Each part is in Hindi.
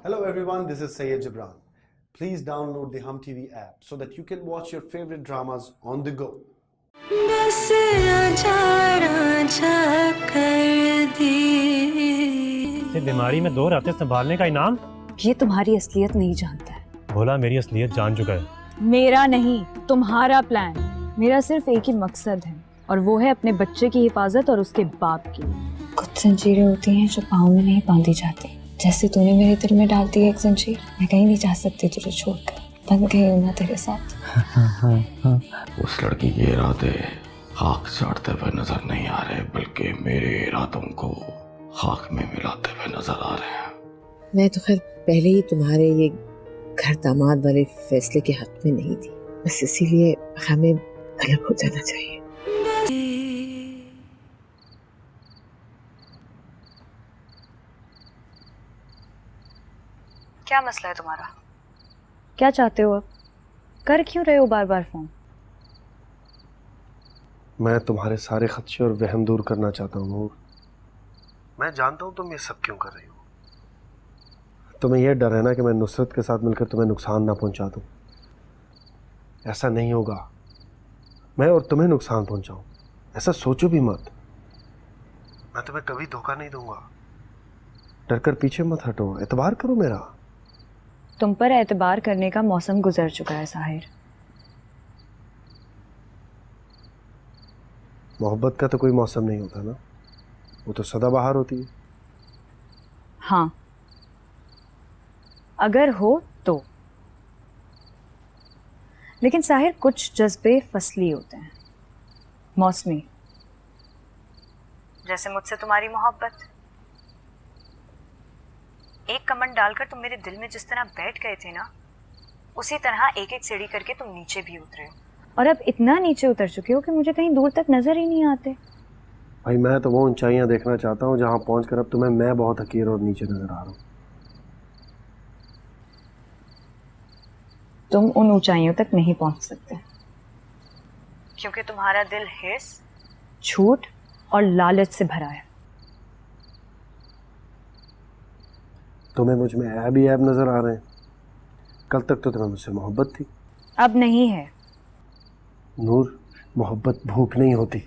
Hello everyone, this is Sayyid Jibran. Please download the Hum TV app so that you can watch your favorite dramas on the go. सिर्फ बीमारी में 2 रातें संभालने का इनाम। ये तुम्हारी असलियत नहीं जानता है। भोला मेरी असलियत जान चुका है। मेरा नहीं, तुम्हारा प्लान। मेरा सिर्फ एक ही मकसद है और वो है अपने बच्चे की हिफाजत और उसके बाप की। कुछ जंजीरें होती हैं जो पाँव में नहीं बांधी जाती। जैसे तूने मेरे दिल में डाल दी एक जंजीर, मैं कहीं नहीं जा सकती तुझे छोड़कर। बंद गई हूँ ना तेरे साथ। उस लड़की के इरादे खाक चाटते हुए नजर नहीं आ रहे, बल्कि मेरे इरादों को खाक में मिलाते हुए नजर आ रहे हैं। मैं तो खैर पहले ही तुम्हारे ये घर दामाद वाले फैसले के हक में नहीं थी, बस इसीलिए हमें अलग हो जाना चाहिए। क्या मसला है तुम्हारा? क्या चाहते हो अब? कर क्यों रहे हो बार बार फोन? मैं तुम्हारे सारे खदशे और वहम दूर करना चाहता हूँ नूर। मैं जानता हूँ तुम ये सब क्यों कर रही हो। तुम्हें यह डर है ना कि मैं नुसरत के साथ मिलकर तुम्हें नुकसान ना पहुँचा दूँ। ऐसा नहीं होगा, मैं और तुम्हें नुकसान पहुँचाऊँ, ऐसा सोचो भी मत। मैं तुम्हें कभी धोखा नहीं दूंगा। डर कर पीछे मत हटो, एतबार करो मेरा। तुम पर एतबार करने का मौसम गुजर चुका है साहिर। मोहब्बत का तो कोई मौसम नहीं होता ना, वो तो सदाबहार होती है। हाँ, अगर हो तो। लेकिन साहिर कुछ जज्बे फसली होते हैं, मौसमी। जैसे मुझसे तुम्हारी मोहब्बत। एक कमंड डालकर तुम मेरे दिल में जिस तरह बैठ गए थे ना, उसी तरह एक एक सीढ़ी करके तुम नीचे भी उतरे हो। और अब इतना नीचे उतर चुके हो कि मुझे कहीं दूर तक नजर ही नहीं आते। भाई मैं तो वो ऊंचाइयां देखना चाहता हूँ जहां पहुंचकर अब तुम्हें मैं बहुत हकीर और नीचे नजर आ रहा हूँ। तुम उन ऊंचाइयों तक नहीं पहुंच सकते, क्योंकि तुम्हारा दिल हिर्स, झूठ और लालच से भरा है। तुम्हें मुझ में ऐब ही ऐब नजर आ रहे हैं। कल तक तो तुम्हें मुझसे मोहब्बत थी। अब नहीं है। नूर, मोहब्बत भूख नहीं होती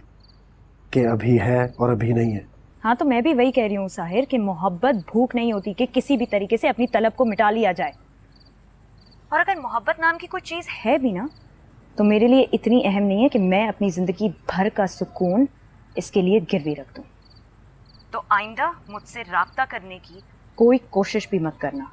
कि अभी है और अभी नहीं है। हाँ, तो मैं भी वही कह रही हूँ साहिर कि मोहब्बत भूख नहीं होती कि किसी भी तरीके से अपनी तलब को मिटा लिया जाए। और अगर मोहब्बत नाम की कोई चीज़ है भी ना, तो मेरे लिए इतनी अहम नहीं है कि मैं अपनी ज़िंदगी भर का सुकून इसके लिए गिरवी रख दूँ। तो आइंदा मुझसे राब्ता करने की कोई कोशिश भी मत करना।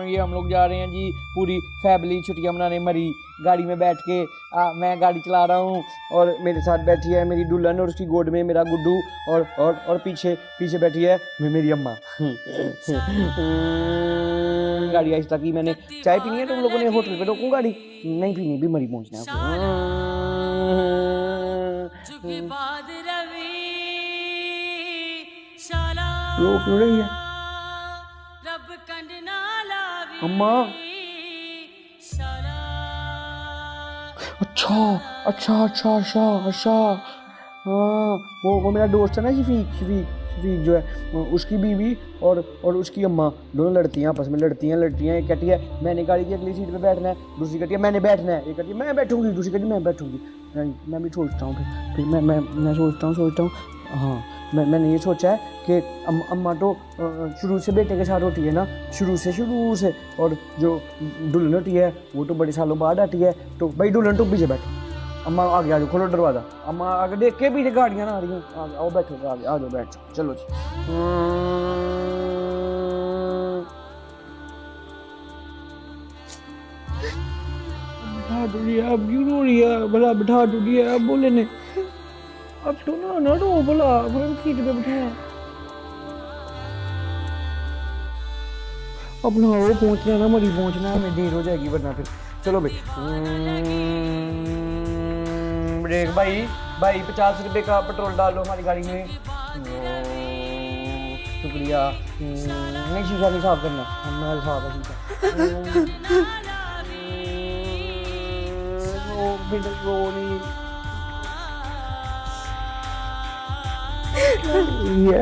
ये हम लोग जा रहे हैं जी, पूरी फैमिली छुट्टियां मनाने मरी। गाड़ी में बैठ के मैं गाड़ी चला रहा हूँ और मेरे साथ बैठी है मेरी दुल्हन और उसकी गोद में मेरा गुड्डू और पीछे बैठी है मेरी अम्मा। गाड़ी आहिस्ता की। मैंने चाय पीनी है, तुम लोगों ने होटल पे रोकूं गाड़ी? नहीं पीनी, भी मरी पहुँचना है। रोक क्यों रही है अम्मा? अच्छा। हाँ, वो मेरा दोस्त है ना, शफीक जो है, उसकी बीवी और उसकी अम्मा दोनों लड़ती हैं, आपस में लड़ती हैं। एक कहती है मैंने गाड़ी की अगली सीट पे बैठना है, दूसरी कहती है मैंने बैठना है। एक कहती है मैं बैठूंगी, दूसरी कहती है मैं बैठूंगी। मैं भी सोचता हूँ, फिर मैं सोचता हूँ। हाँ, मैंने ये सोचा है कि अम्मा तो शुरू से बेटे के साथ होती है ना, शुरू से। और जो दुल्हन होती है वो तो बड़े सालों बाद आती है। तो भाई दुल्हन तो पीछे बैठो, अम्मा आगे आ जाओ, खोलो दरवाज़ा। अम्मा आगे देख के पीछे गाड़ियाँ ना आ रही हैं, आओ बैठो, आगे आ जाओ, बैठ जाओ, चलो जी। बिठा दूँगी, अब क्यों रो रही है भला? बिठा दूँगी, अब बोले ने अब तो ना रो भला, सीट पे बिठाया। अपना वो पहुँचना है ना, मरी पहुँचना है, हमें देर हो जाएगी वरना फिर। चलो भाई, ब्रेक भाई 50 रुपए का पेट्रोल डाल दो हमारी गाड़ी में। शुक्रिया। नहीं शीशा नहीं साफ करना, मैं साफ है शीशा। वो नहीं ये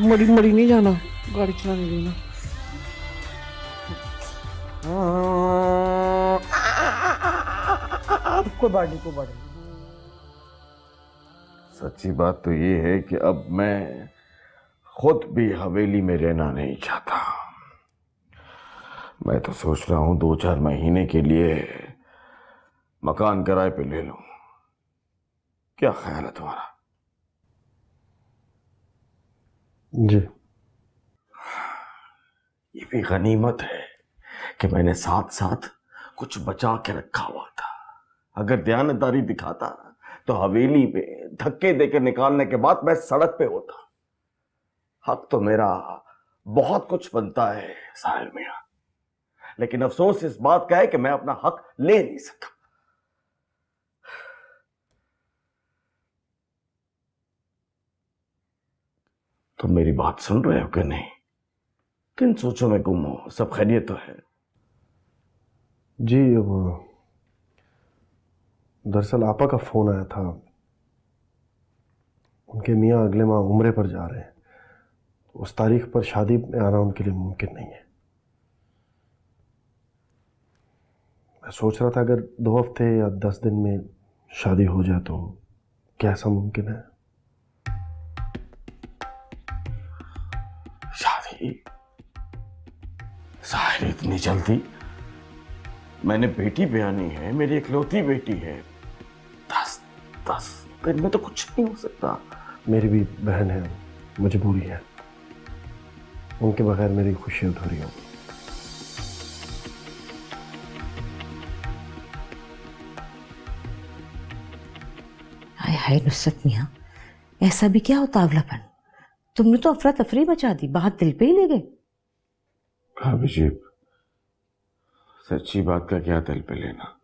मरी मरी नहीं जाना, गाड़ी चलाने देना। कोई बात नहीं, कोई बात नहीं। सच्ची बात तो ये है कि अब मैं खुद भी हवेली में रहना नहीं चाहता। मैं तो सोच रहा हूं 2-4 महीने के लिए मकान किराए पे ले लूं। क्या ख्याल है तुम्हारा? जी। ये भी गनीमत है कि मैंने साथ साथ कुछ बचा के रखा हुआ था। अगर दयानतदारी दिखाता तो हवेली में धक्के देकर निकालने के बाद मैं सड़क पे होता। हक तो मेरा बहुत कुछ बनता है साहिल मियां, लेकिन अफसोस इस बात का है कि मैं अपना हक ले नहीं सका। तुम मेरी बात सुन रहे हो कि नहीं? किन सोचों में गुम हो? सब खैरियत तो है? जी, वो दरअसल आपा का फ़ोन आया था। उनके मियाँ अगले माह उम्रे पर जा रहे हैं। उस तारीख पर शादी में आना उनके लिए मुमकिन नहीं है। मैं सोच रहा था अगर 2 हफ्ते या 10 दिन में शादी हो जाए तो क्या ऐसा मुमकिन है? शादी? साहिर, इतनी जल्दी? मैंने बेटी ब्यानी है, मेरी इकलौती बेटी है। 10 दिन में तो कुछ नहीं हो सकता। मेरी भी बहन है, मजबूरी है। उनके बगैर मेरी खुशी अधूरी होगी। हाय हाय नुसरत मियां, ऐसा भी क्या होता अवलापन? तुमने तो अफरा तफरी मचा दी, बात दिल पे ही ले गए। भाभी जी, सच्ची बात का क्या दिल पे लेना?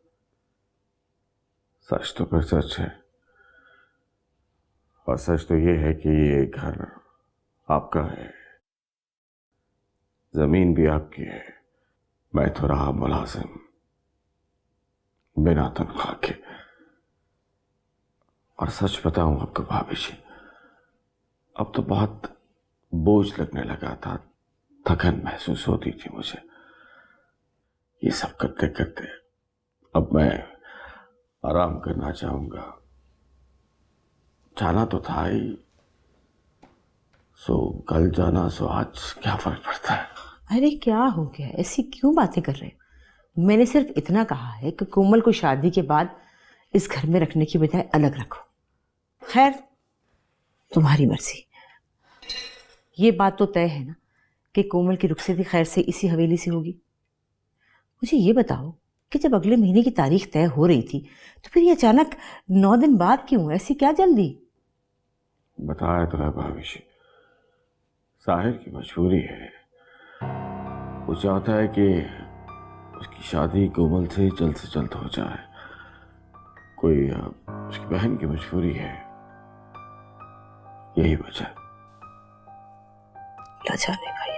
सच तो फिर सच है, और सच तो ये है कि ये घर आपका है, जमीन भी आपकी है। मैं तो रहा मुलाजिम, बिना तनख्वाह के। और सच बताऊं आपको भाभी जी, अब तो बहुत बोझ लगने लगा था, थकन महसूस होती थी मुझे ये सब करते करते। अब मैं आराम करना चाहूंगा। जाना तो था ही, सो कल जाना सो आज, क्या फर्क पड़ता है? अरे क्या हो गया, ऐसी क्यों बातें कर रहे हो? मैंने सिर्फ इतना कहा है कि कोमल को शादी के बाद इस घर में रखने की बजाय अलग रखो। खैर, तुम्हारी मर्जी। ये बात तो तय है ना कि कोमल की रुखसती खैर से इसी हवेली से होगी। मुझे ये बताओ कि जब अगले महीने की तारीख तय हो रही थी तो फिर ये अचानक 9 दिन बाद क्यों? ऐसी क्या जल्दी? बताया तो है भाभी जी, साहिर की मजबूरी है। वो चाहता है कि उसकी शादी कोमल से जल्द हो जाए। कोई उसकी बहन की मजबूरी है, यही वजह। ला जाने भाई।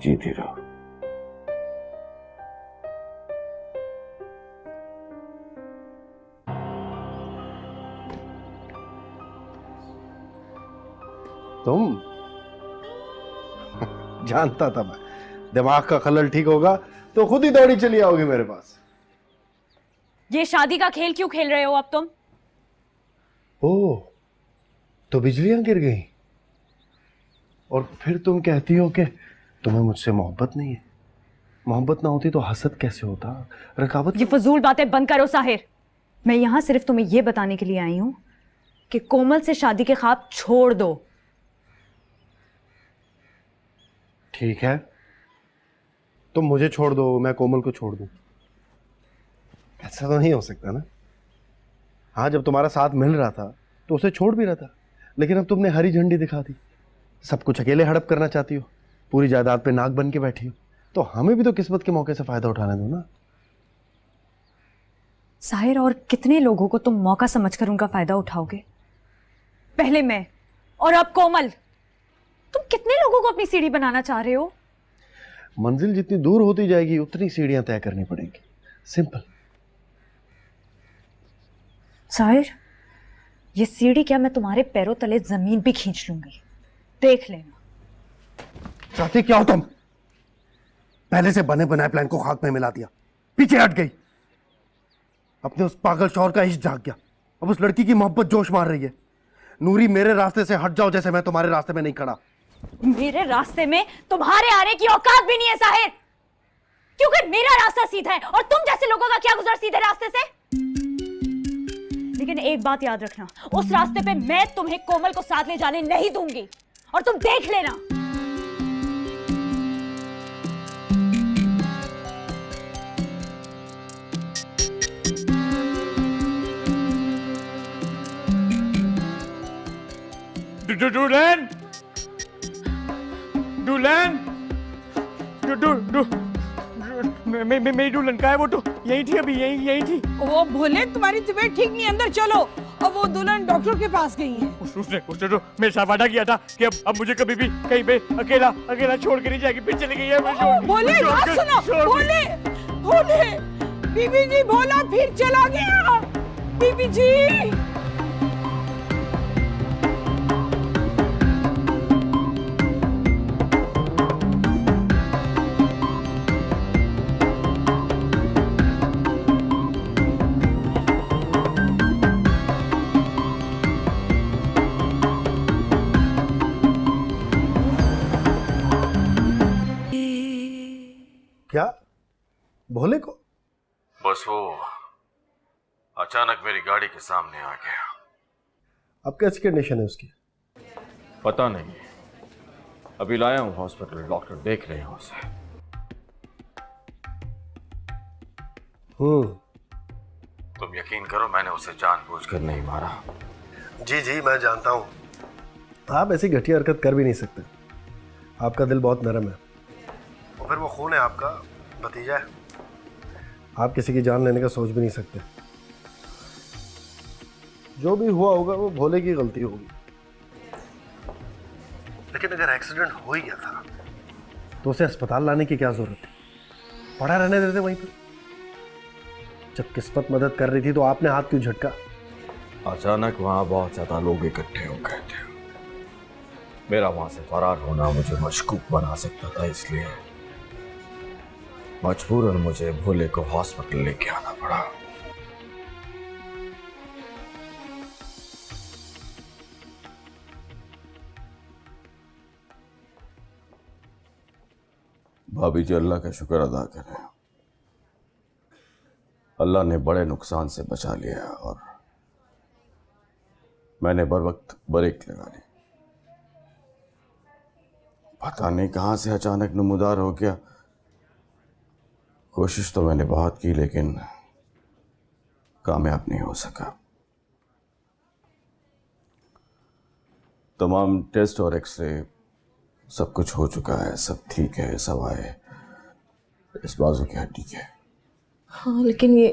जीती रहो। तुम जानता था मैं, दिमाग का खलल ठीक होगा तो खुद ही दौड़ी चली आओगी मेरे पास। ये शादी का खेल क्यों खेल रहे हो अब तुम? ओह, तो बिजलियां गिर गई और फिर तुम कहती हो कि तुम्हें मुझसे मोहब्बत नहीं है। मोहब्बत ना होती तो हसद कैसे होता, रकाबत। ये फजूल बातें बंद करो साहिर। मैं यहां सिर्फ तुम्हें यह बताने के लिए आई हूं कि कोमल से शादी के ख्वाब छोड़ दो। ठीक है, तुम मुझे छोड़ दो, मैं कोमल को छोड़ दूं। ऐसा तो नहीं हो सकता ना। हाँ, जब तुम्हारा साथ मिल रहा था तो उसे छोड़ भी रहा था, लेकिन अब तुमने हरी झंडी दिखा दी, सब कुछ अकेले हड़प करना चाहती हो, पूरी जायदाद पे नाक बन के बैठी हो। तो हमें भी तो किस्मत के मौके से फायदा उठाने दो ना। साहिर, और कितने लोगों को तुम मौका समझकर उनका फायदा उठाओगे? पहले मैं और अब कोमल। तुम कितने लोगों को अपनी सीढ़ी बनाना चाह रहे हो? मंजिल जितनी दूर होती जाएगी उतनी सीढ़ियां तय करनी पड़ेंगी, सिंपल। साहिर, ये सीढ़ी क्या मैं तुम्हारे पैरों तले जमीन भी खींच लूंगी, देख लेना। चाहती क्या हो तुम? पहले से बने बनाए प्लान को खाक में मिला दिया, पीछे हट गई। अपने उस पागल शौहर का इश्क जाग गया, अब उस लड़की की मोहब्बत जोश मार रही है। नूरी, मेरे रास्ते से हट जाओ, जैसे मैं तुम्हारे रास्ते में नहीं खड़ा। मेरे रास्ते में तुम्हारे आने की औकात भी नहीं है साहिर, क्योंकि मेरा रास्ता सीधा है और तुम जैसे लोगों का क्या गुजर सीधे रास्ते से। लेकिन एक बात याद रखना, उस रास्ते पे मैं तुम्हें कोमल को साथ ले जाने नहीं दूंगी, और तुम देख लेना। डुलन, डुलन, मेरी डुलन का है वो तो यही थी, अभी यही थी। वो भोले, तुम्हारी तबीयत ठीक नहीं, अंदर चलो। अब वो दुल्हन डॉक्टर के पास गई है। उसने तो मेरे साथ वादा किया था कि अब मुझे कभी भी कहीं पे अकेला छोड़ के नहीं जाएगी, फिर चली गई है। भोले बात सुनो, भोले भोले, बीबी जी, भोला फिर चला गया। बीबी जी, क्या? भोले को? बस वो अचानक मेरी गाड़ी के सामने आ गया। अब कैसी कंडीशन है उसकी? पता नहीं, अभी लाया हूं हॉस्पिटल, डॉक्टर देख रहे हैं उसे। तुम यकीन करो, मैंने उसे जानबूझकर नहीं मारा। जी जी, मैं जानता हूं आप ऐसी घटिया हरकत कर भी नहीं सकते। आपका दिल बहुत नरम है, और फिर वो खून है आपका, भतीजा है। आप किसी की जान लेने का सोच भी नहीं सकते। जो भी हुआ होगा वो भोले की गलती होगी, लेकिन अगर एक्सीडेंट हो ही गया था तो उसे अस्पताल लाने की क्या जरूरत है? पड़ा रहने देते वहीं पर। जब किस्मत मदद कर रही थी तो आपने हाथ क्यों झटका? अचानक वहां बहुत ज्यादा लोग इकट्ठे हो गए थे। मेरा वहां से फरार होना मुझे मशकूक बना सकता था, इसलिए मजबूरन मुझे भोले को हॉस्पिटल लेके आना पड़ा। भाभी जी, अल्लाह का शुक्र अदा करें, अल्लाह ने बड़े नुकसान से बचा लिया और मैंने बर वक्त ब्रेक लगा ली। पता नहीं कहां से अचानक नमूदार हो गया। कोशिश तो मैंने बहुत की, लेकिन कामयाब नहीं हो सका। तमाम टेस्ट और एक्सरे सब कुछ हो चुका है, सब ठीक है, सवाए इस बाजू की हड्डी के। हाँ, लेकिन ये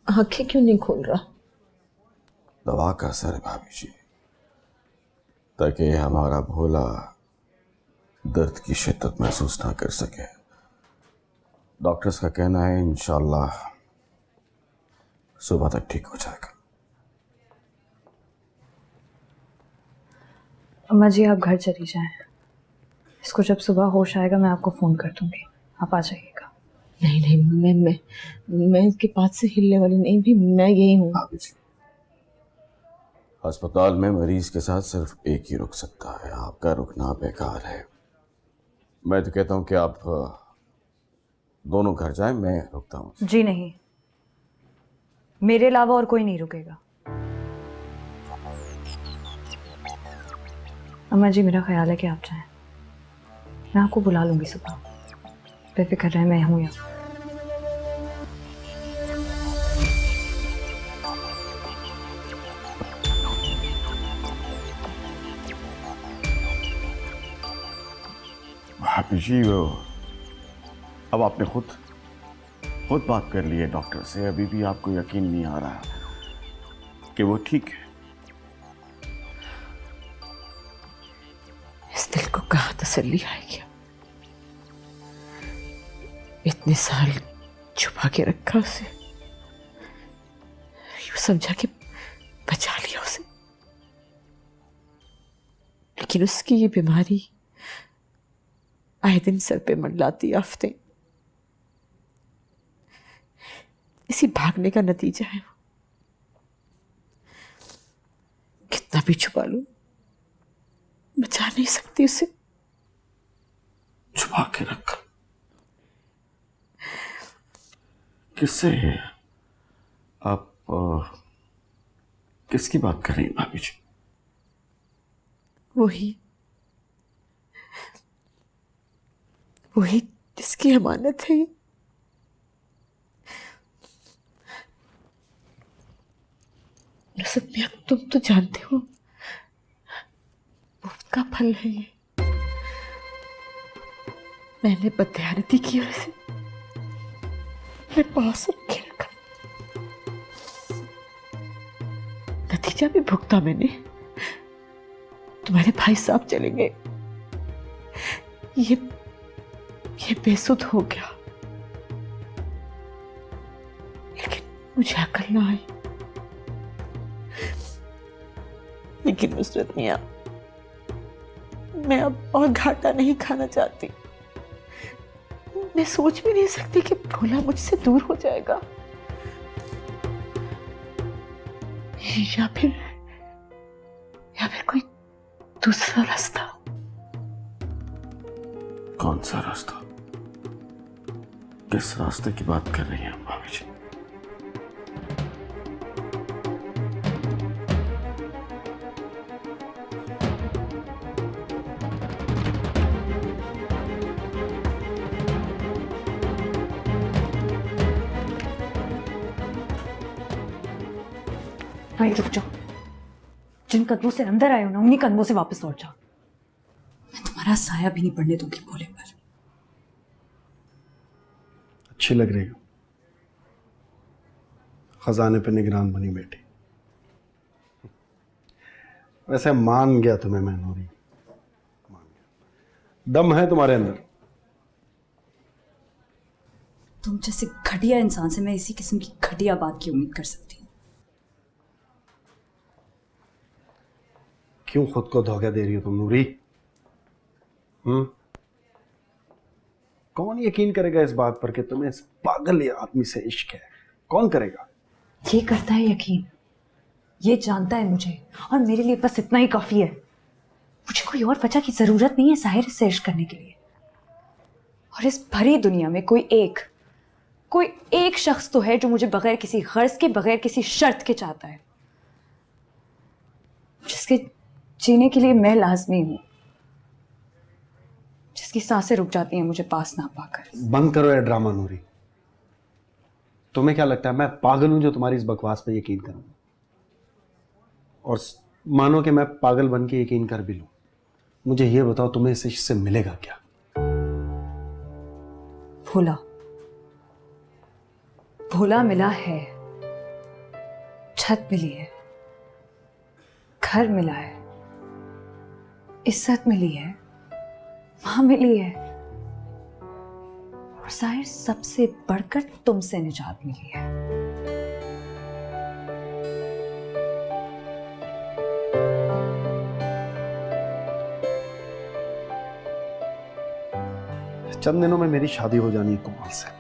आंखें क्यों नहीं खोल रहा? दवा का असर है भाभी जी, ताकि हमारा भोला दर्द की शिद्दत महसूस ना कर सके। डॉक्टर्स का कहना है इंशाल्लाह सुबह तक ठीक हो जाएगा। अम्मा जी, आप घर चली जाएं। इसको जब सुबह होश आएगा मैं आपको फोन कर दूंगी, आप आ जाइएगा। नहीं नहीं, मैं इसके पास से हिलने वाली नहीं, भी मैं यही हूँ। भाभी जी, अस्पताल में मरीज के साथ सिर्फ एक ही रुक सकता है, आपका रुकना बेकार है। मैं तो कहता हूँ कि आप दोनों घर जाएं, मैं रुकता हूँ। जी नहीं, मेरे अलावा और कोई नहीं रुकेगा। अम्मा जी, मेरा ख्याल है कि आप जाएं, मैं आपको बुला लूंगी सुबह। बेफिक्र रहे, मैं हूँ यहाँ। भाभी जी, वो अब आपने खुद बात कर ली है डॉक्टर से, अभी भी आपको यकीन नहीं आ रहा कि वो ठीक है? इस दिल को कहाँ तसल्ली आएगी? इतने साल छुपा के रखा उसे, यूं समझा कि बचा लिया उसे, लेकिन उसकी ये बीमारी आए दिन सर पे मंडलाती आफतें, इसी भागने का नतीजा है। कितना भी छुपा लूं, बचा नहीं सकती उसे। छुपा के रखा किससे? आप किसकी बात कर रही हैं भाभी जी? वही जिसकी अमानत है। नुसरत मियां, तुम तो जानते हो मुफ्त का फल है ये। मैंने बदयानती की और इसे अपने पास रखे रखा, नतीजा भी भुगता मैंने। तुम्हारे भाई साहब चले गए, ये बेसुध हो गया, लेकिन मुझे अकल ना आई। लेकिन नुसरत मियां, मैं अब और घाटा नहीं खाना चाहती। मैं सोच भी नहीं सकती कि भोला मुझसे दूर हो जाएगा, या फिर कोई दूसरा रास्ता। कौन सा रास्ता? किस रास्ते की बात कर रही हैं भाभी जी? भाई रुक जाओ, जिन कदमों से अंदर आए हो ना, उन्हीं कदमों से वापस लौट जाओ। मैं तुम्हारा साया भी नहीं पड़ने दूंगी भोले पर। अच्छी लग रही हो, खजाने पे निगरान बनी बेटी। वैसे मान गया तुम्हें मैं नूरी, मान गया। दम है तुम्हारे अंदर। तुम जैसे घटिया इंसान से मैं इसी किस्म की घटिया बात की उम्मीद कर सकती हूँ। क्यों खुद को धोखा दे रही हो तुम नूरी? कौन यकीन करेगा इस बात पर कि तुम्हें इस पागल आदमी से इश्क है? कौन करेगा? ये करता है यकीन, ये जानता है मुझे, और मेरे लिए बस इतना ही काफी है। मुझे कोई और वजह की जरूरत नहीं है साहिर से इश्क करने के लिए। और इस भरी दुनिया में कोई एक शख्स तो है जो मुझे बगैर किसी गर्ज के, बगैर किसी शर्त के चाहता है, जिसके जीने के लिए मैं लाजमी हूं, जिसकी सांसें रुक जाती हैं मुझे पास ना पाकर। बंद करो ये ड्रामा नूरी। तुम्हें क्या लगता है मैं पागल हूं जो तुम्हारी इस बकवास पे यकीन करूं? और मानो कि मैं पागल बन के यकीन कर भी लूं, मुझे ये बताओ तुम्हें इस इश्क से मिलेगा क्या? भोला मिला है, छत मिली है, घर मिला है, इज्जत मिली है, मां मिली है, और जाहिर सबसे बढ़कर तुमसे निजात मिली है। चंद दिनों में मेरी शादी हो जानी है कोमल से।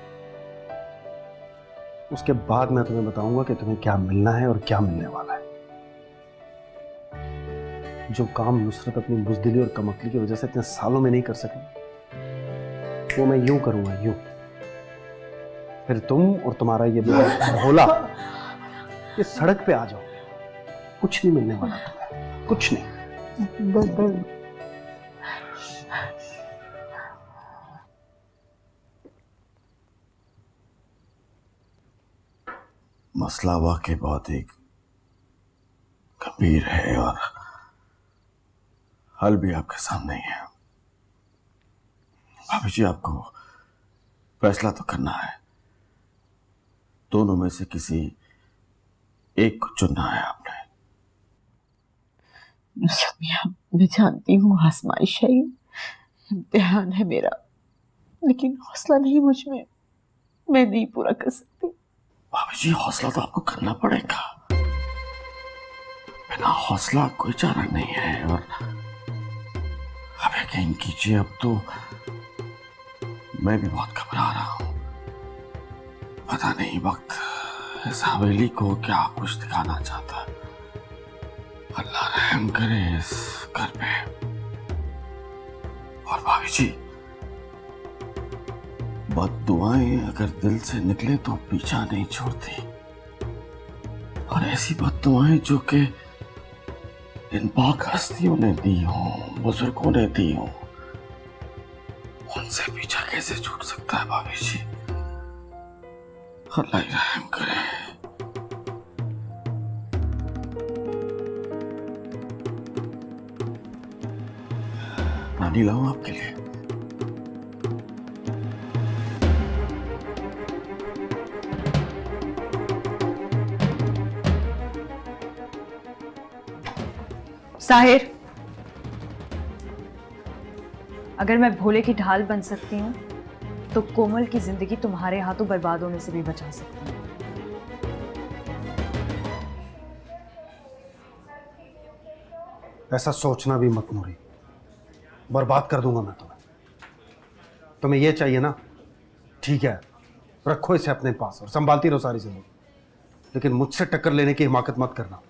उसके बाद मैं तुम्हें बताऊंगा कि तुम्हें क्या मिलना है और क्या मिलने वाला है। जो काम नुसरत अपनी बुज़दिली और कमअक्ली की वजह से इतने सालों में नहीं कर सके, वो मैं यूं करूंगा, यूं। फिर तुम और तुम्हारा ये भोला ये सड़क पे आ जाओ। कुछ नहीं मिलने वाला तुम्हें, कुछ नहीं। मसला वाकई बहुत ही गंभीर है और हल भी आपके सामने ही है। भाभी जी, आपको फैसला तो करना है। दोनों में से किसी एक को चुनना है आपने। नुसरत मियां, मैं जानती हूँ आजमाइश है, इम्तिहान है मेरा, लेकिन हौसला नहीं मुझ में, मैं नहीं पूरा कर सकती। भाभी जी, हौसला तो आपको करना पड़ेगा। बिना हौसला कोई चारा नहीं है। और अब यकीन कीजिए, अब तो मैं भी बहुत घबरा रहा हूं। पता नहीं वक्त इस हवेली को क्या कुछ दिखाना चाहता है। अल्लाह रहम करे इस घर पे। और भाभी जी, बद्दुआएं अगर दिल से निकले तो पीछा नहीं छोड़ती। और ऐसी बद्दुआएं जो कि इन पाक हस्तियों ने दी हो, बुजुर्गों ने दी हो, उनसे पीछा कैसे छूट सकता है भाभी जी? अल्लाह ही रहम करे। पानी लाऊं आपके लिए? साहिर, अगर मैं भोले की ढाल बन सकती हूँ तो कोमल की जिंदगी तुम्हारे हाथों बर्बाद होने से भी बचा सकती हूँ। ऐसा सोचना भी मत नूरी, बर्बाद कर दूंगा मैं तुम्हें। तुम्हें ये चाहिए ना, ठीक है, रखो इसे अपने पास और संभालती रहो सारी जिंदगी, लेकिन मुझसे टक्कर लेने की हिमाकत मत करना।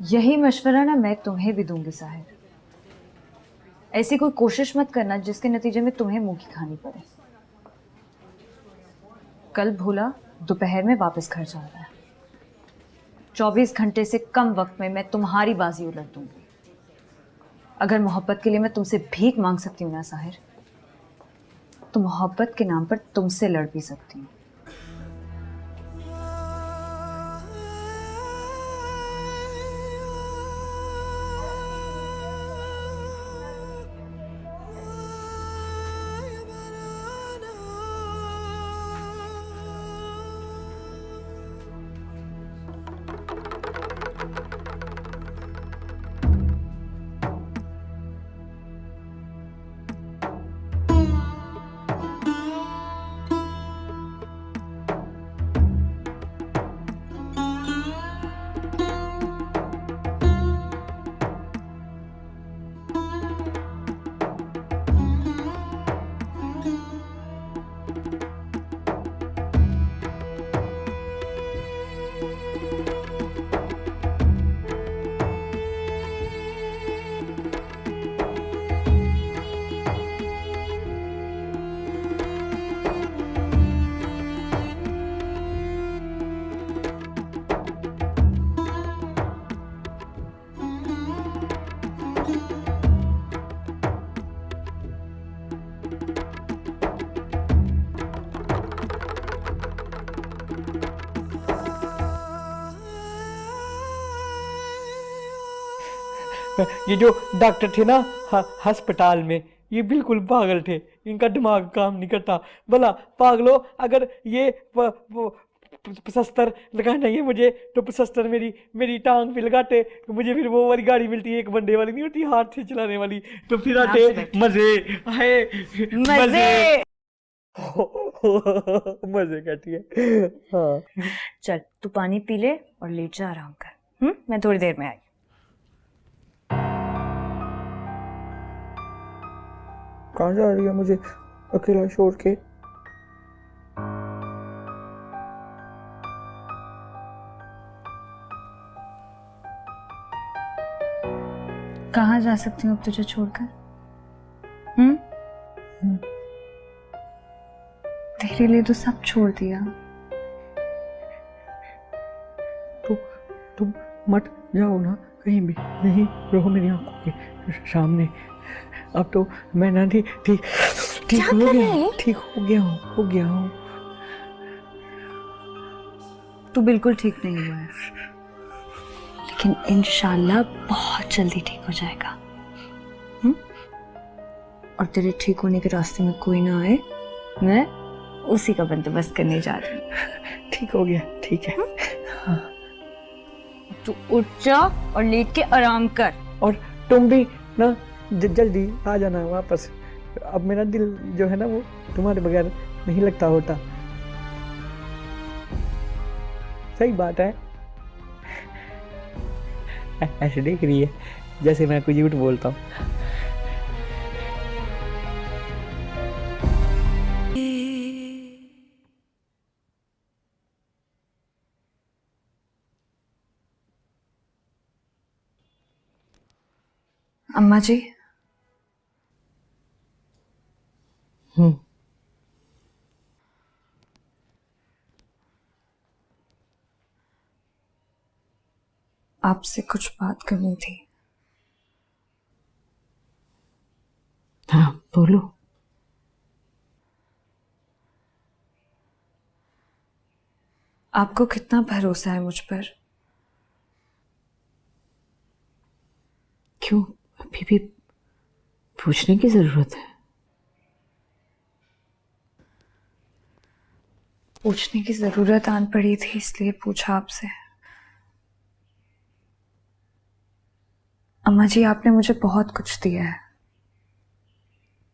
यही मशवरा ना मैं तुम्हें भी दूंगी साहिर। ऐसी कोई कोशिश मत करना जिसके नतीजे में तुम्हें मुंह की खानी पड़े। कल भोला दोपहर में वापस घर जा रहा है। 24 घंटे से कम वक्त में मैं तुम्हारी बाजी उलट दूंगी। अगर मोहब्बत के लिए मैं तुमसे भीख मांग सकती हूँ ना साहिर, तो मोहब्बत के नाम पर तुमसे लड़ भी सकती हूँ। ये जो डॉक्टर थे ना अस्पताल में, ये बिल्कुल पागल थे। इनका दिमाग काम नहीं करता। भला पागलो, अगर ये शस्त्र लगाना है मुझे, तो शस्त्र मेरी टांग पे लगाते तो मुझे फिर वो वाली गाड़ी मिलती है, एक बंदे वाली नहीं होती, हाथ से चलाने वाली, तो फिर आते मजे आए। मजे मजे कहती है। हाँ, चल तू पानी पी ले और लेट जा आराम कर। मैं थोड़ी देर में आई। कहाँ जा रही है मुझे अकेला छोड़ के? कहाँ जा सकती हूँ अब तुझे छोड़कर? तेरे लिए तो सब छोड़ दिया। तो तुम मत जाओ ना कहीं भी, नहीं रहो मेरी आंखों के सामने। अब तो मैं ना ठीक हो गया हूँ। वक्त तो बिल्कुल ठीक नहीं हुआ है, लेकिन इंशाल्लाह बहुत जल्दी ठीक हो जाएगा। और तेरे ठीक होने के रास्ते में कोई ना आए, मैं उसी का बंदोबस्त करने जा रही हूँ। ठीक हो गया, ठीक है। हाँ। तू उठ जा और लेट के आराम कर। और तुम भी ना जल्दी आ जाना वापस। अब मेरा दिल जो है ना वो तुम्हारे बगैर नहीं लगता होता। सही बात है। ऐसे देख रही है जैसे मैं कोई झूठ बोलता हूँ। अम्मा जी, आपसे कुछ बात करनी थी। हाँ बोलो। आपको कितना भरोसा है मुझ पर? क्यों, अभी भी पूछने की जरूरत है? पूछने की जरूरत आन पड़ी थी इसलिए पूछा आपसे। अम्मा जी, आपने मुझे बहुत कुछ दिया है,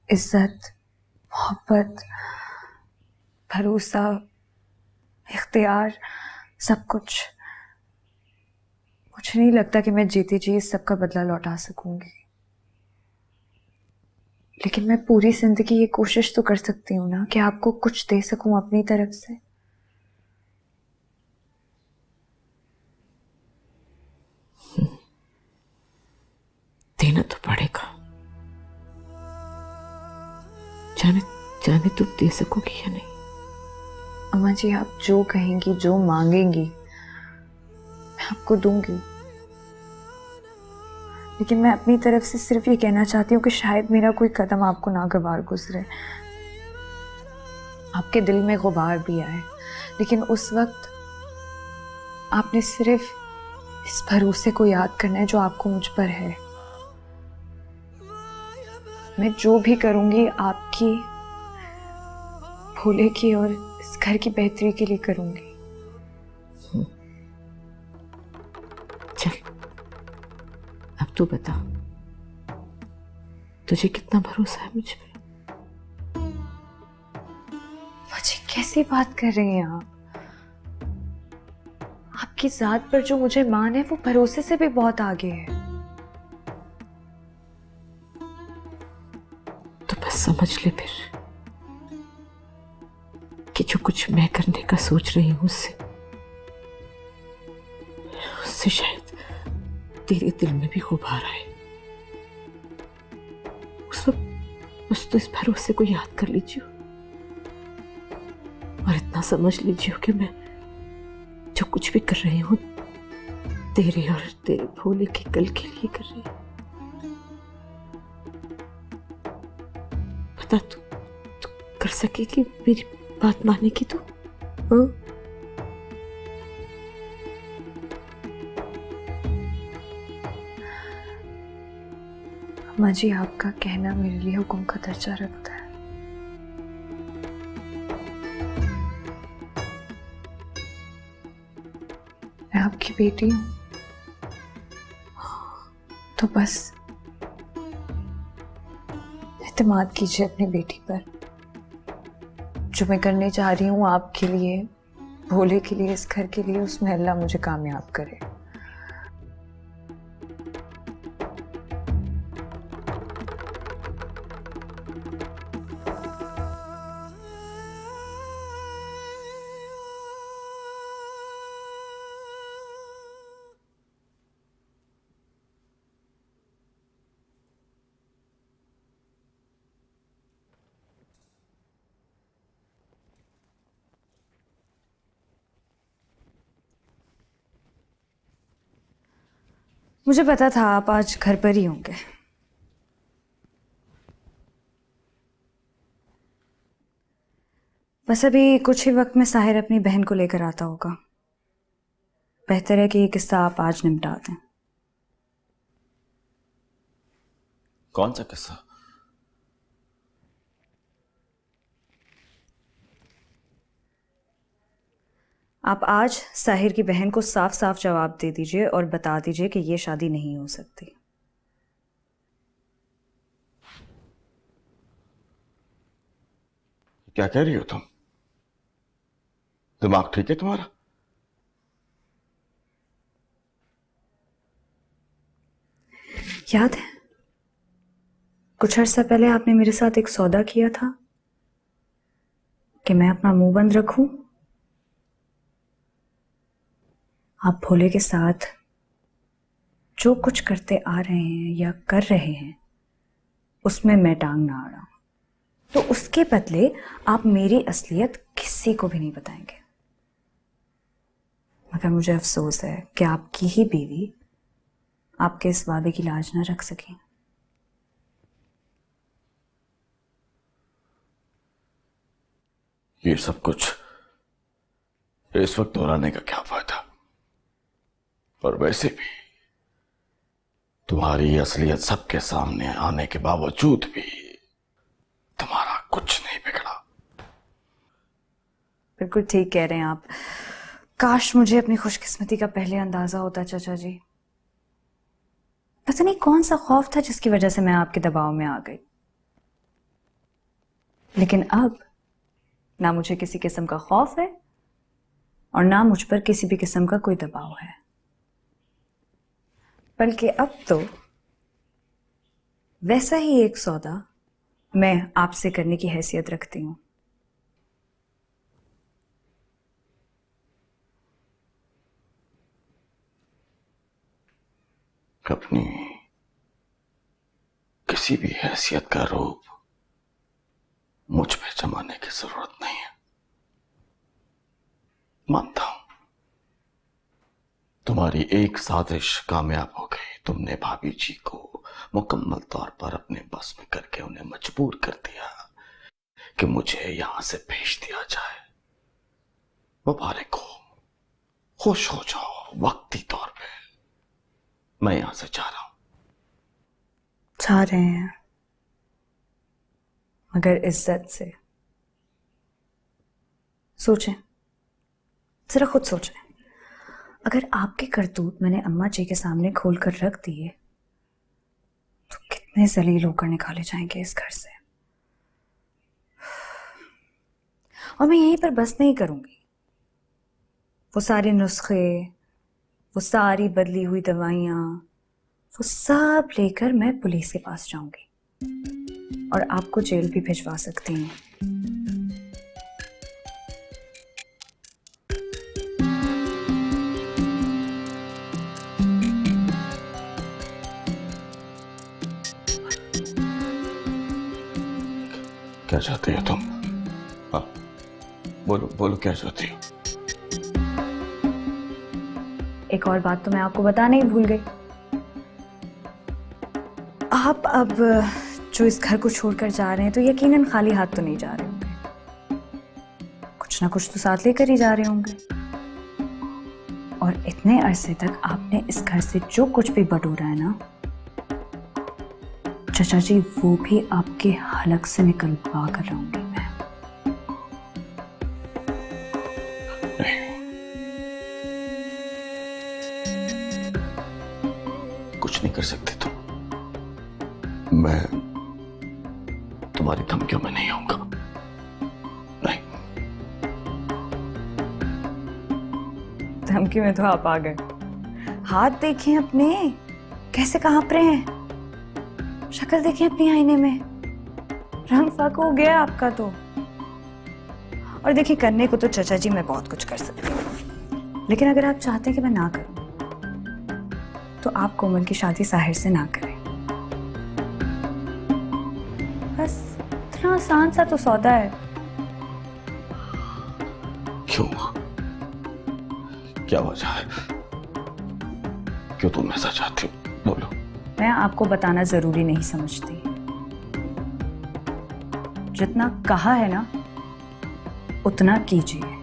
इज्जत, मोहब्बत, भरोसा, इख्तियार, सब कुछ। मुझे नहीं लगता कि मैं जीते जी इस सब का बदला लौटा सकूंगी, लेकिन मैं पूरी जिंदगी ये कोशिश तो कर सकती हूँ ना कि आपको कुछ दे सकूं अपनी तरफ से। देना तो पड़ेगा। जाने जाने तुम दे सकोगी या नहीं? अम्मा जी, आप जो कहेंगी, जो मांगेंगी, मैं आपको दूंगी। लेकिन मैं अपनी तरफ से सिर्फ ये कहना चाहती हूँ कि शायद मेरा कोई कदम आपको नागवार गुजरे, आपके दिल में गुबार भी आए, लेकिन उस वक्त आपने सिर्फ इस भरोसे को याद करना है जो आपको मुझ पर है। मैं जो भी करूंगी आपकी, भोले की और इस घर की बेहतरी के लिए करूंगी। चल, अब तू बता, तुझे कितना भरोसा है मुझ पे? मुझे कैसी बात कर रही हैं आप? आपकी जात पर जो मुझे मान है वो भरोसे से भी बहुत आगे है। तो बस समझ ले फिर कि जो कुछ मैं करने का सोच रही हूं उससे शायद तेरे दिल में भी गुबार आए। उस वक्त बस तो इस भरोसे को याद कर लीजिए और इतना समझ लीजिए कि मैं जो कुछ भी कर रही हूं तेरे और तेरे भोले के कल के लिए कर रही हूं। बता, तू कर सकेगी मेरी बात मानने की? तू हाँ? अम्मा जी, आपका कहना मेरे लिए हुक्म का दर्जा रखता है। मैं आपकी बेटी हूं, तो बस इत्मीनान कीजिए अपनी बेटी पर। जो मैं करने जा रही हूँ आपके लिए, भोले के लिए, इस घर के लिए, उसमें अल्लाह मुझे कामयाब करे। मुझे पता था आप आज घर पर ही होंगे। बस अभी कुछ ही वक्त में साहिर अपनी बहन को लेकर आता होगा। बेहतर है कि ये किस्सा आप आज निपटा दें। कौन सा किस्सा? आप आज साहिर की बहन को साफ साफ जवाब दे दीजिए और बता दीजिए कि ये शादी नहीं हो सकती। क्या कह रही हो तुम? दिमाग ठीक है तुम्हारा? याद है कुछ अर्सा पहले आपने मेरे साथ एक सौदा किया था कि मैं अपना मुंह बंद रखूं? आप भोले के साथ जो कुछ करते आ रहे हैं या कर रहे हैं उसमें मैं टांग ना अड़ाऊं, तो उसके बदले आप मेरी असलियत किसी को भी नहीं बताएंगे। मगर मुझे अफसोस है कि आपकी ही बीवी आपके इस वादे की लाज ना रख सकी। ये सब कुछ इस वक्त दोहराने का क्या फायदा? और वैसे भी तुम्हारी असलियत सबके सामने आने के बावजूद भी तुम्हारा कुछ नहीं बिगड़ा। बिल्कुल ठीक कह रहे हैं आप। काश मुझे अपनी खुशकिस्मती का पहले अंदाजा होता चाचा जी। पता नहीं कौन सा खौफ था जिसकी वजह से मैं आपके दबाव में आ गई, लेकिन अब ना मुझे किसी किस्म का खौफ है और ना मुझ पर किसी भी किस्म का कोई दबाव है, बल्कि अब तो वैसा ही एक सौदा मैं आपसे करने की हैसियत रखती हूं। अपनी किसी भी हैसियत का रूप मुझ पे जमाने की जरूरत नहीं है। मानता हूं तुम्हारी एक साजिश कामयाब हो गई। तुमने भाभी जी को मुकम्मल तौर पर अपने बस में करके उन्हें मजबूर कर दिया कि मुझे यहां से भेज दिया जाए। मुबारक हो, खुश हो जाओ। वक्ती तौर पे मैं यहां से जा रहा हूं। जा रहे हैं मगर इज्जत से। सोचें, जरा खुद सोचें, अगर आपके करतूत मैंने अम्मा जी के सामने खोल कर रख दिए तो कितने जलील होकर निकाले जाएंगे इस घर से। और मैं यहीं पर बस नहीं करूंगी। वो सारे नुस्खे, वो सारी बदली हुई दवाइयां, वो सब लेकर मैं पुलिस के पास जाऊंगी और आपको जेल भी भिजवा सकती हूँ। क्या चाहती हो तुम? हाँ, बोलो बोलो, क्या चाहती हो? एक और बात तो मैं आपको बताना ही भूल गई। आप अब जो इस घर को छोड़कर जा रहे हैं तो यकीनन खाली हाथ तो नहीं जा रहे होंगे, कुछ ना कुछ तो साथ लेकर ही जा रहे होंगे। और इतने अरसे तक आपने इस घर से जो कुछ भी बटोरा है ना चाचा जी, वो भी आपके हलक से निकलवा कर रहूंगी मैं। कुछ नहीं कर सकते तुम। मैं तुम्हारी धमकियों में नहीं आऊंगा। नहीं। धमकी में तो आप आ गए। हाथ देखें अपने, कैसे कांप रहे हैं। शक्ल देखें अपनी आईने में, रंग फाका हो गया आपका तो। और देखिए, करने को तो चाचा जी मैं बहुत कुछ कर सकती हूँ, लेकिन अगर आप चाहते हैं कि मैं ना करूं तो आप कोमल की शादी साहिर से ना करें। बस इतना आसान सा तो सौदा है। क्यों? क्या वजह है? क्यों तुम ऐसा चाहती हो? बोलो। मैं आपको बताना जरूरी नहीं समझती। जितना कहा है ना उतना कीजिए।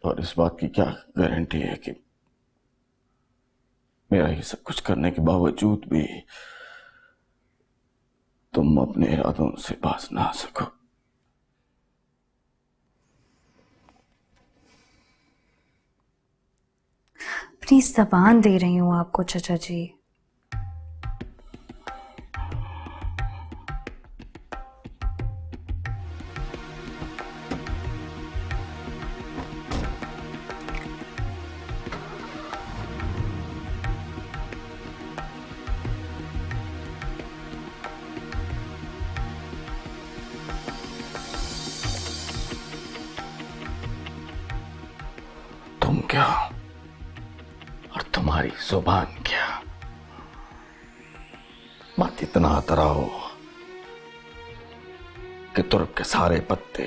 और इस बात की क्या गारंटी है कि मेरा ये सब कुछ करने के बावजूद भी तुम अपने इरादों से बाज ना आ सको? अपनी जबान दे रही हूँ आपको चाचा जी। तुम क्या और तुम्हारी जुबान क्या? मत इतना डराओ कि तुर्क के सारे पत्ते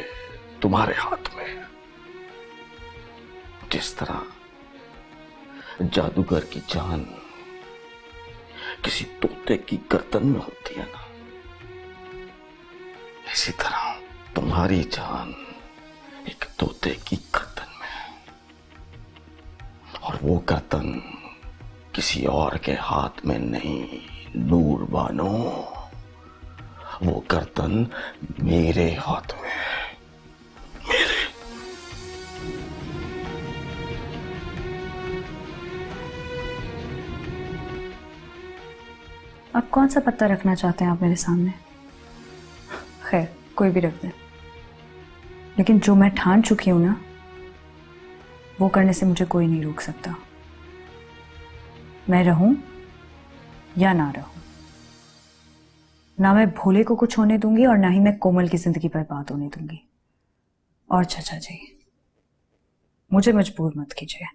तुम्हारे हाथ में हैं। जिस तरह जादूगर की जान किसी तोते की गर्दन में होती है ना, इसी तरह तुम्हारी जान एक तोते की गर्दन में है। और वो गर्दन किसी और के हाथ में नहीं, नूर बानो, वो गर्दन मेरे हाथ में है। मेरे। आप कौन सा पत्ता रखना चाहते हैं आप मेरे सामने? खैर, कोई भी रख दें, लेकिन जो मैं ठान चुकी हूं ना, वो करने से मुझे कोई नहीं रोक सकता। मैं रहूं या ना रहूं, ना मैं भोले को कुछ होने दूंगी और ना ही मैं कोमल की जिंदगी बर्बाद होने दूंगी। और चाचा जी, मुझे मजबूर मत कीजिए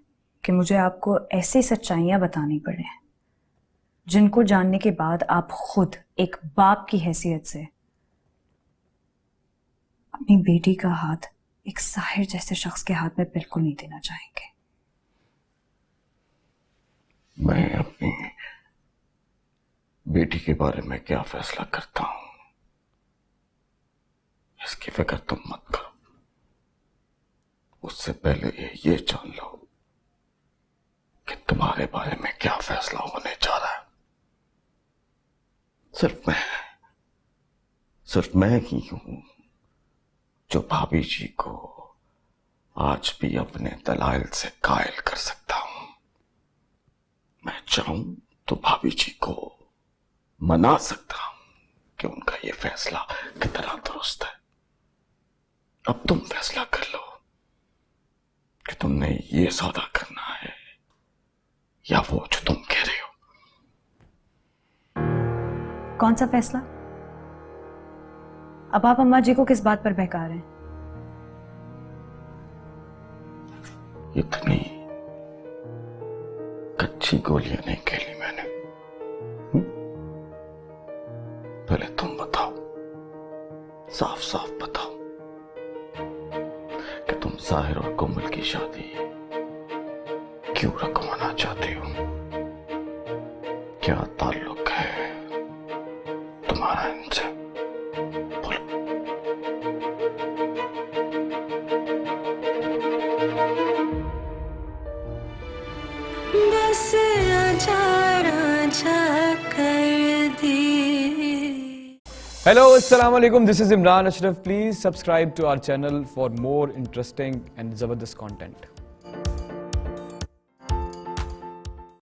कि मुझे आपको ऐसी सच्चाइयां बतानी पड़े जिनको जानने के बाद आप खुद एक बाप की हैसियत से अपनी बेटी का हाथ एक साहिर जैसे शख्स के हाथ में बिल्कुल नहीं देना चाहेंगे। मैं अपनी बेटी के बारे में क्या फैसला करता हूं, इसकी फिक्र तुम मत करो। उससे पहले ये जान लो कि तुम्हारे बारे में क्या फैसला होने जा रहा है। सिर्फ मैं ही हूं जो भाभी जी को आज भी अपने दलाइल से कायल कर सकता हूं। मैं चाहूं तो भाभी जी को मना सकता हूं कि उनका यह फैसला कितना दुरुस्त है। अब तुम फैसला कर लो कि तुमने ये सौदा करना है या वो जो तुम कह रहे हो। कौन सा फैसला? अब आप अम्मा जी को किस बात पर बहका रहे हैं? इतनी कच्ची गोलियां नहीं खेली मैंने। पहले तुम बताओ, साफ साफ बताओ कि तुम साहिर और कोमल की शादी क्यों रखवाना चाहते हो? क्या ताल्लुक है तुम्हारा इनसे? बोलो। बस आजा राजा कर दी। Hello, Assalamu alaikum. This is Imran Ashraf. Please subscribe to our channel for more interesting and Zabardast content.